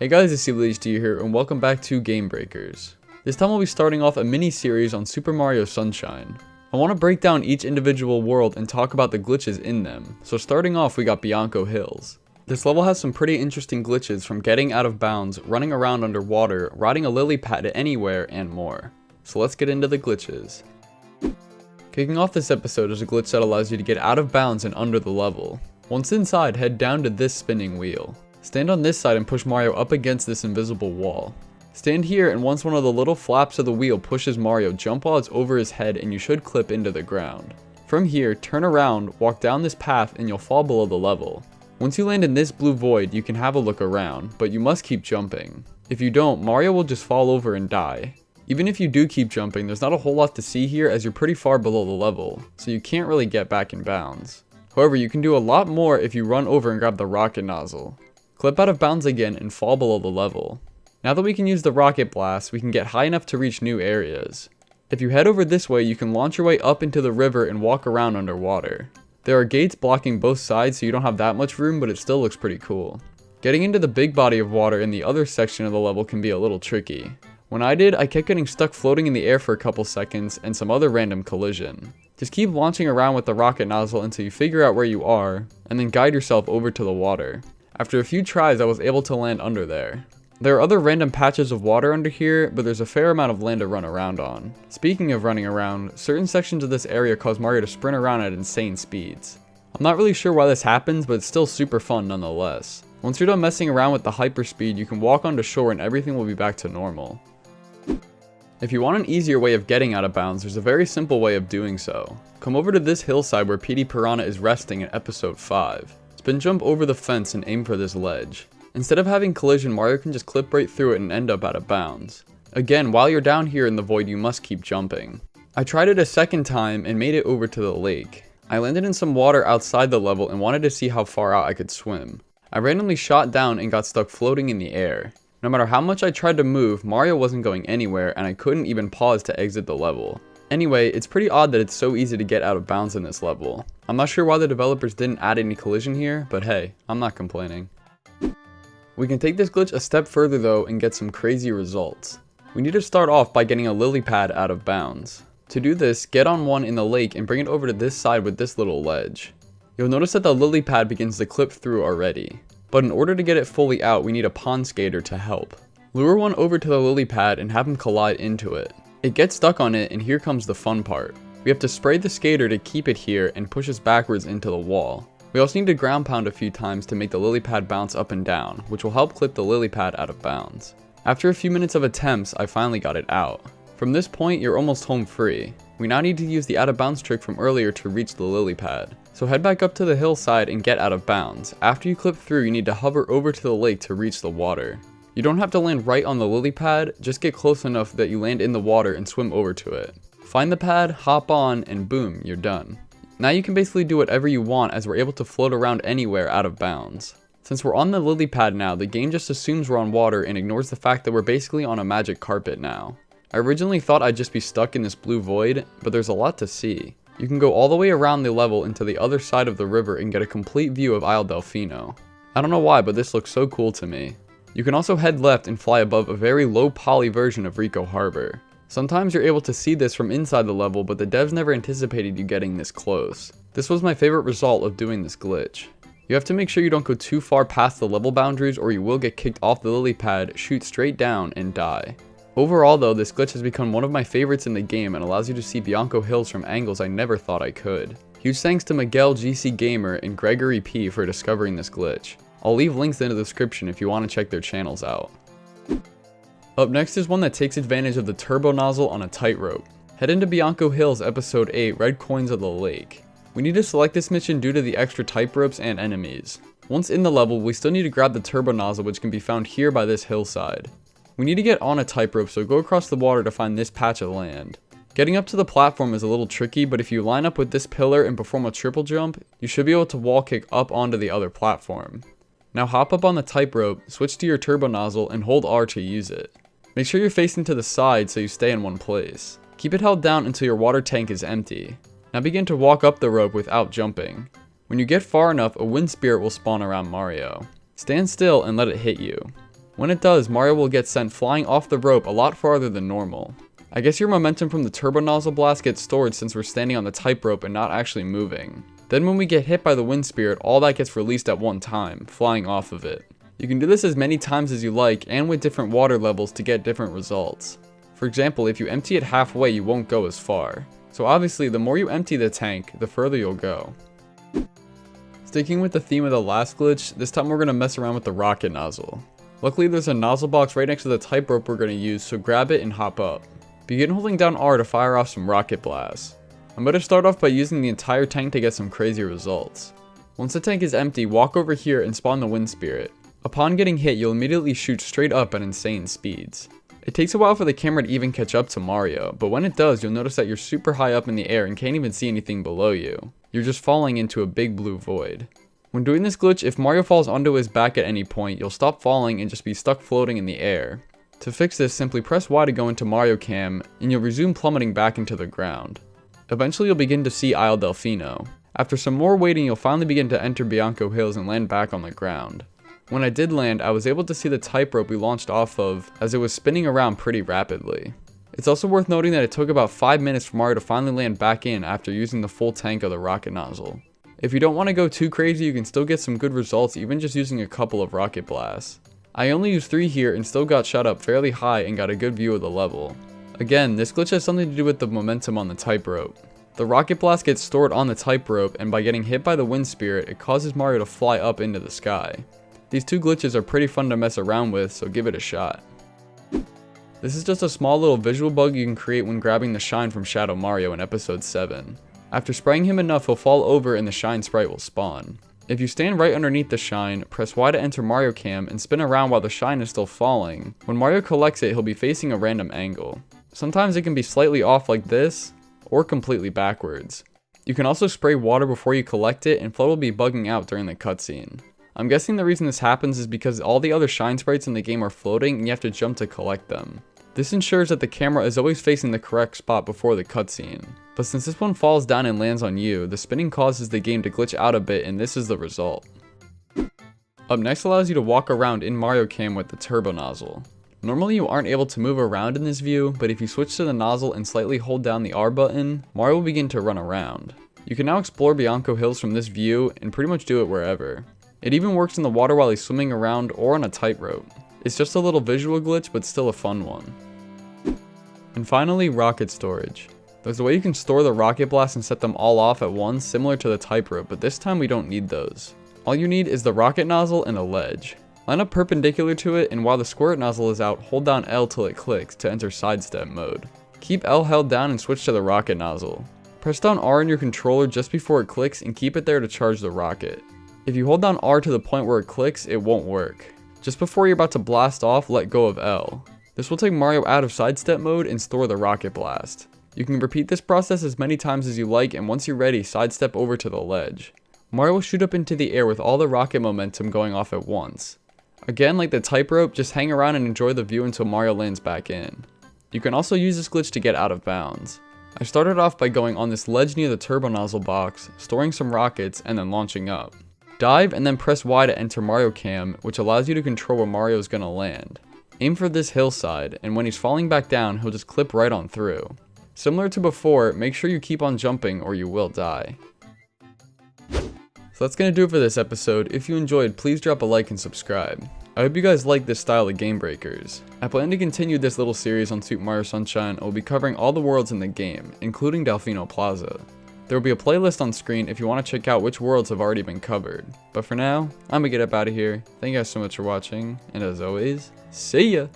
Hey guys, it's CWillyHD here, and welcome back to Game Breakers. This time we'll be starting off a mini-series on Super Mario Sunshine. I want to break down each individual world and talk about the glitches in them, so starting off we got Bianco Hills. This level has some pretty interesting glitches, from getting out of bounds, running around underwater, riding a lily pad anywhere, and more. So let's get into the glitches. Kicking off this episode is a glitch that allows you to get out of bounds and under the level. Once inside, head down to this spinning wheel. Stand on this side and push Mario up against this invisible wall. Stand here, and once one of the little flaps of the wheel pushes Mario, jump while it's over his head and you should clip into the ground. From here, turn around, walk down this path, and you'll fall below the level. Once you land in this blue void, you can have a look around, but you must keep jumping. If you don't, Mario will just fall over and die. Even if you do keep jumping, there's not a whole lot to see here as you're pretty far below the level, so you can't really get back in bounds. However, you can do a lot more if you run over and grab the rocket nozzle. Clip out of bounds again and fall below the level. Now that we can use the rocket blast, we can get high enough to reach new areas. If you head over this way, you can launch your way up into the river and walk around underwater. There are gates blocking both sides, so you don't have that much room, but it still looks pretty cool. Getting into the big body of water in the other section of the level can be a little tricky. When I did, I kept getting stuck floating in the air for a couple seconds and some other random collision. Just keep launching around with the rocket nozzle until you figure out where you are, and then guide yourself over to the water. After a few tries, I was able to land under there. There are other random patches of water under here, but there's a fair amount of land to run around on. Speaking of running around, certain sections of this area cause Mario to sprint around at insane speeds. I'm not really sure why this happens, but it's still super fun nonetheless. Once you're done messing around with the hyperspeed, you can walk onto shore and everything will be back to normal. If you want an easier way of getting out of bounds, there's a very simple way of doing so. Come over to this hillside where Petey Piranha is resting in episode 5. Spin jump over the fence and aim for this ledge. Instead of having collision, Mario can just clip right through it and end up out of bounds. Again, while you're down here in the void, you must keep jumping. I tried it a second time and made it over to the lake. I landed in some water outside the level and wanted to see how far out I could swim. I randomly shot down and got stuck floating in the air. No matter how much I tried to move, Mario wasn't going anywhere and I couldn't even pause to exit the level. Anyway, it's pretty odd that it's so easy to get out of bounds in this level. I'm not sure why the developers didn't add any collision here, but hey, I'm not complaining. We can take this glitch a step further though and get some crazy results. We need to start off by getting a lily pad out of bounds. To do this, get on one in the lake and bring it over to this side with this little ledge. You'll notice that the lily pad begins to clip through already. But in order to get it fully out, we need a pond skater to help. Lure one over to the lily pad and have him collide into it. It gets stuck on it, and here comes the fun part. We have to spray the skater to keep it here and push us backwards into the wall. We also need to ground pound a few times to make the lily pad bounce up and down, which will help clip the lily pad out of bounds. After a few minutes of attempts, I finally got it out. From this point, you're almost home free. We now need to use the out of bounds trick from earlier to reach the lily pad. So head back up to the hillside and get out of bounds. After you clip through, you need to hover over to the lake to reach the water. You don't have to land right on the lily pad, just get close enough that you land in the water and swim over to it. Find the pad, hop on, and boom, you're done. Now you can basically do whatever you want as we're able to float around anywhere out of bounds. Since we're on the lily pad now, the game just assumes we're on water and ignores the fact that we're basically on a magic carpet now. I originally thought I'd just be stuck in this blue void, but there's a lot to see. You can go all the way around the level into the other side of the river and get a complete view of Isle Delfino. I don't know why, but this looks so cool to me. You can also head left and fly above a very low poly version of Rico Harbor. Sometimes you're able to see this from inside the level, but the devs never anticipated you getting this close. This was my favorite result of doing this glitch. You have to make sure you don't go too far past the level boundaries or you will get kicked off the lily pad, shoot straight down, and die. Overall though, this glitch has become one of my favorites in the game and allows you to see Bianco Hills from angles I never thought I could. Huge thanks to Miguel GC Gamer and Gregory P for discovering this glitch. I'll leave links in the description if you want to check their channels out. Up next is one that takes advantage of the turbo nozzle on a tightrope. Head into Bianco Hills episode 8, Red Coins of the Lake. We need to select this mission due to the extra tightropes and enemies. Once in the level, we still need to grab the turbo nozzle, which can be found here by this hillside. We need to get on a tightrope, so go across the water to find this patch of land. Getting up to the platform is a little tricky, but if you line up with this pillar and perform a triple jump, you should be able to wall kick up onto the other platform. Now hop up on the tightrope, switch to your turbo nozzle, and hold R to use it. Make sure you're facing to the side so you stay in one place. Keep it held down until your water tank is empty. Now begin to walk up the rope without jumping. When you get far enough, a wind spirit will spawn around Mario. Stand still and let it hit you. When it does, Mario will get sent flying off the rope a lot farther than normal. I guess your momentum from the turbo nozzle blast gets stored since we're standing on the tightrope and not actually moving. Then when we get hit by the wind spirit, all that gets released at one time, flying off of it. You can do this as many times as you like and with different water levels to get different results. For example, if you empty it halfway, you won't go as far. So obviously, the more you empty the tank, the further you'll go. Sticking with the theme of the last glitch, this time we're going to mess around with the rocket nozzle. Luckily, there's a nozzle box right next to the tightrope we're going to use, so grab it and hop up. Begin holding down R to fire off some rocket blasts. I'm going to start off by using the entire tank to get some crazy results. Once the tank is empty, walk over here and spawn the wind spirit. Upon getting hit, you'll immediately shoot straight up at insane speeds. It takes a while for the camera to even catch up to Mario, but when it does, you'll notice that you're super high up in the air and can't even see anything below you. You're just falling into a big blue void. When doing this glitch, if Mario falls onto his back at any point, you'll stop falling and just be stuck floating in the air. To fix this, simply press Y to go into Mario Cam, and you'll resume plummeting back into the ground. Eventually you'll begin to see Isle Delfino. After some more waiting, you'll finally begin to enter Bianco Hills and land back on the ground. When I did land, I was able to see the tightrope we launched off of, as it was spinning around pretty rapidly. It's also worth noting that it took about 5 minutes for Mario to finally land back in after using the full tank of the rocket nozzle. If you don't want to go too crazy, you can still get some good results even just using a couple of rocket blasts. I only used 3 here and still got shot up fairly high and got a good view of the level. Again, this glitch has something to do with the momentum on the tightrope. The rocket blast gets stored on the tightrope, and by getting hit by the wind spirit, it causes Mario to fly up into the sky. These 2 glitches are pretty fun to mess around with, so give it a shot. This is just a small little visual bug you can create when grabbing the shine from Shadow Mario in episode 7. After spraying him enough, he'll fall over and the shine sprite will spawn. If you stand right underneath the shine, press Y to enter Mario Cam and spin around while the shine is still falling. When Mario collects it, he'll be facing a random angle. Sometimes it can be slightly off like this, or completely backwards. You can also spray water before you collect it, and Flood will be bugging out during the cutscene. I'm guessing the reason this happens is because all the other shine sprites in the game are floating and you have to jump to collect them. This ensures that the camera is always facing the correct spot before the cutscene. But since this one falls down and lands on you, the spinning causes the game to glitch out a bit, and this is the result. Up next allows you to walk around in Mario Cam with the turbo nozzle. Normally you aren't able to move around in this view, but if you switch to the nozzle and slightly hold down the R button, Mario will begin to run around. You can now explore Bianco Hills from this view and pretty much do it wherever. It even works in the water while he's swimming around or on a tightrope. It's just a little visual glitch, but still a fun one. And finally, rocket storage. There's a way you can store the rocket blast and set them all off at once, similar to the tightrope, but this time we don't need those. All you need is the rocket nozzle and a ledge. Line up perpendicular to it, and while the squirt nozzle is out, hold down L till it clicks to enter sidestep mode. Keep L held down and switch to the rocket nozzle. Press down R in your controller just before it clicks and keep it there to charge the rocket. If you hold down R to the point where it clicks, it won't work. Just before you're about to blast off, let go of L. This will take Mario out of sidestep mode and store the rocket blast. You can repeat this process as many times as you like, and once you're ready, sidestep over to the ledge. Mario will shoot up into the air with all the rocket momentum going off at once. Again, like the tightrope, just hang around and enjoy the view until Mario lands back in. You can also use this glitch to get out of bounds. I started off by going on this ledge near the turbo nozzle box, storing some rockets, and then launching up. Dive and then press Y to enter Mario Cam, which allows you to control where Mario is going to land. Aim for this hillside, and when he's falling back down, he'll just clip right on through. Similar to before, make sure you keep on jumping or you will die. So that's going to do it for this episode. If you enjoyed, please drop a like and subscribe. I hope you guys like this style of Game Breakers. I plan to continue this little series on Super Mario Sunshine and will be covering all the worlds in the game, including Delfino Plaza. There will be a playlist on screen if you want to check out which worlds have already been covered. But for now, I'm gonna get up out of here. Thank you guys so much for watching, and as always, see ya!